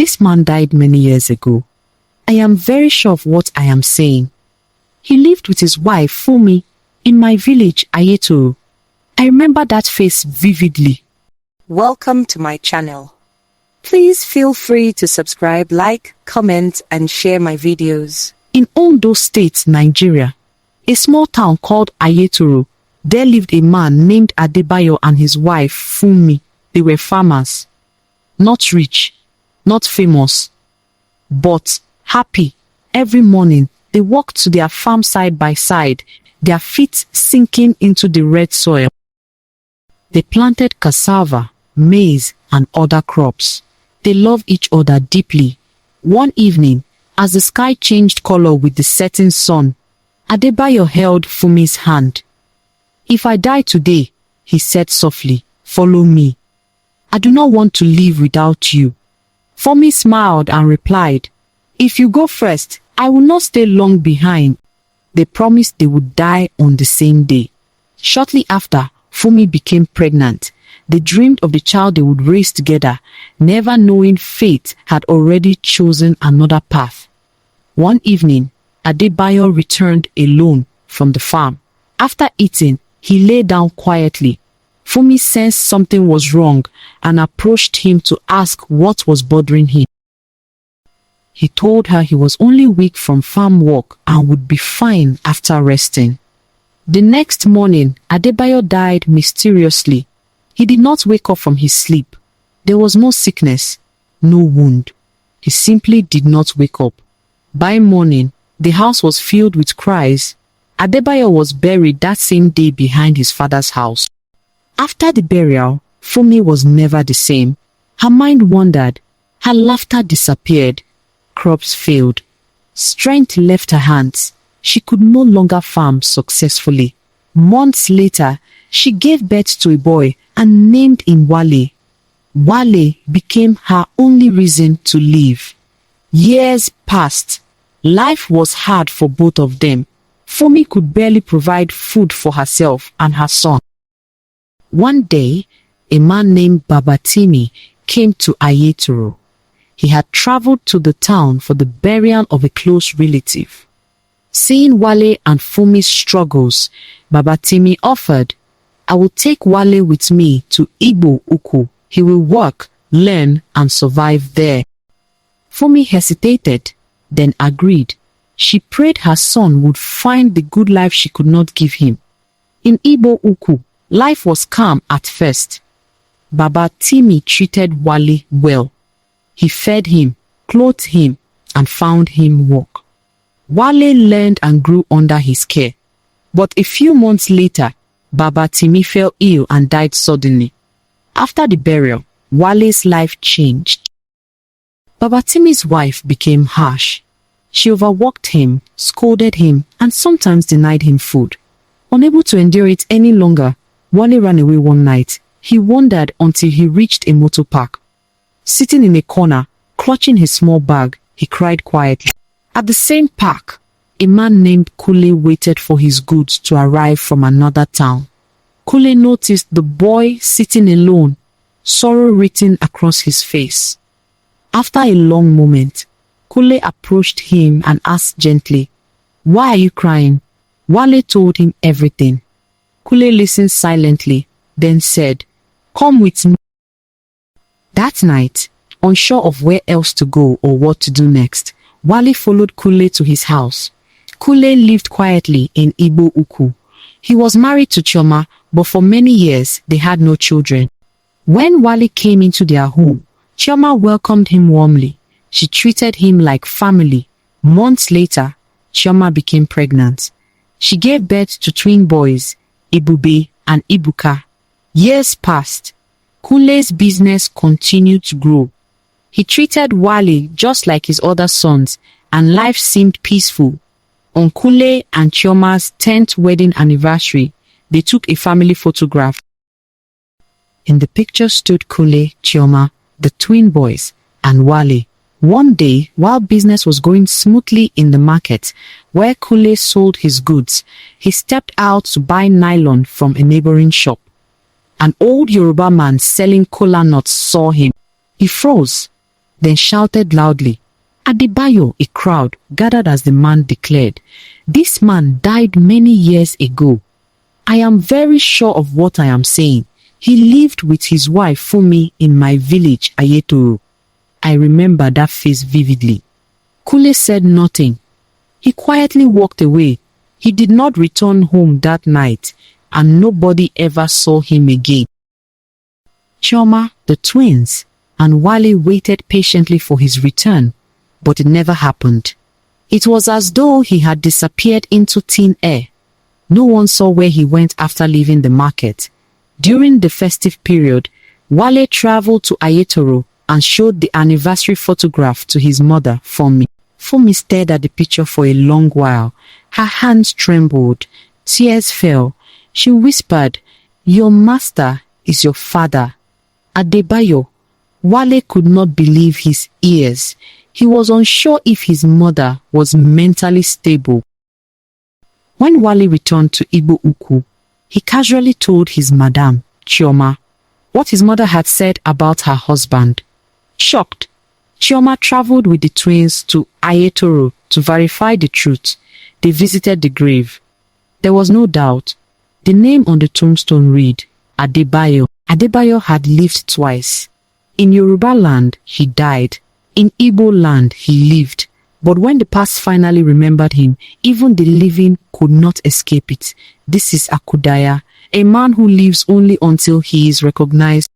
This man died many years ago. I am very sure of what I am saying. He lived with his wife Funmi in my village Ayetoro. I remember that face vividly. Welcome to my channel. Please feel free to subscribe, like, comment, and share my videos. In Ondo State, Nigeria, a small town called Ayetoro, there lived a man named Adebayo and his wife Funmi. They were farmers. Not rich, not famous, but happy. Every morning, they walked to their farm side by side, their feet sinking into the red soil. They planted cassava, maize, and other crops. They loved each other deeply. One evening, as the sky changed color with the setting sun, Adebayo held Funmi's hand. "If I die today," he said softly, "follow me. I do not want to live without you." Funmi smiled and replied, "If you go first, I will not stay long behind." They promised they would die on the same day. Shortly after, Funmi became pregnant. They dreamed of the child they would raise together, never knowing fate had already chosen another path. One evening, Adebayo returned alone from the farm. After eating, he lay down quietly. Funmi sensed something was wrong and approached him to ask what was bothering him. He told her he was only weak from farm work and would be fine after resting. The next morning, Adebayo died mysteriously. He did not wake up from his sleep. There was no sickness, no wound. He simply did not wake up. By morning, the house was filled with cries. Adebayo was buried that same day behind his father's house. After the burial, Funmi was never the same. Her mind wandered. Her laughter disappeared. Crops failed. Strength left her hands. She could no longer farm successfully. Months later, she gave birth to a boy and named him Wale. Wale became her only reason to live. Years passed. Life was hard for both of them. Funmi could barely provide food for herself and her son. One day, a man named Babatimi came to Ayetoro. He had traveled to the town for the burial of a close relative. Seeing Wale and Funmi's struggles, Babatimi offered, "I will take Wale with me to Igbo-Ukwu. He will work, learn, and survive there." Funmi hesitated, then agreed. She prayed her son would find the good life she could not give him. In Igbo-Ukwu, life was calm at first. Babatimi treated Wale well. He fed him, clothed him, and found him work. Wale learned and grew under his care. But a few months later, Babatimi fell ill and died suddenly. After the burial, Wale's life changed. Babatimi's wife became harsh. She overworked him, scolded him, and sometimes denied him food. Unable to endure it any longer, Wale ran away one night. He wandered until he reached a motor park. Sitting in a corner, clutching his small bag, he cried quietly. At the same park, a man named Kule waited for his goods to arrive from another town. Kule noticed the boy sitting alone, sorrow written across his face. After a long moment, Kule approached him and asked gently, "Why are you crying?" Wale told him everything. Kule listened silently, then said, "Come with me." That night, unsure of where else to go or what to do next, Wale followed Kule to his house. Kule lived quietly in Igbo-Ukwu. He was married to Chioma, but for many years they had no children. When Wale came into their home, Chioma welcomed him warmly. She treated him like family. Months later, Chioma became pregnant. She gave birth to twin boys, Ibube and Ibuka. Years passed. Kule's business continued to grow. He treated Wale just like his other sons, and life seemed peaceful. On Kule and Chioma's 10th wedding anniversary, they took a family photograph. In the picture stood Kule, Chioma, the twin boys, and Wale. One day, while business was going smoothly in the market, where Kule sold his goods, he stepped out to buy nylon from a neighboring shop. An old Yoruba man selling kola nuts saw him. He froze. then shouted loudly, "Adebayo!" A crowd gathered as the man declared, "This man died many years ago. I am very sure of what I am saying. He lived with his wife Funmi in my village, Ayetoro." I remember that face vividly. Kule said nothing. He quietly walked away. He did not return home that night, and nobody ever saw him again. Chioma, the twins, and Wale waited patiently for his return, but it never happened. It was as though he had disappeared into thin air. No one saw where he went after leaving the market. During the festive period, Wale traveled to Ayetoro and showed the anniversary photograph to his mother, Funmi. Funmi stared at the picture for a long while. Her hands trembled. Tears fell. She whispered, "Your master is your father." Adebayo. Wale could not believe his ears. He was unsure if his mother was mentally stable. When Wale returned to Igbo-Ukwu, he casually told his madam, Chioma, what his mother had said about her husband. Shocked, Chioma traveled with the twins to Ayetoro to verify the truth. They visited the grave. There was no doubt. The name on the tombstone read, Adebayo. Adebayo had lived twice. In Yoruba land, he died. In Igbo land, he lived. But when the past finally remembered him, even the living could not escape it. This is Akudaya, a man who lives only until he is recognized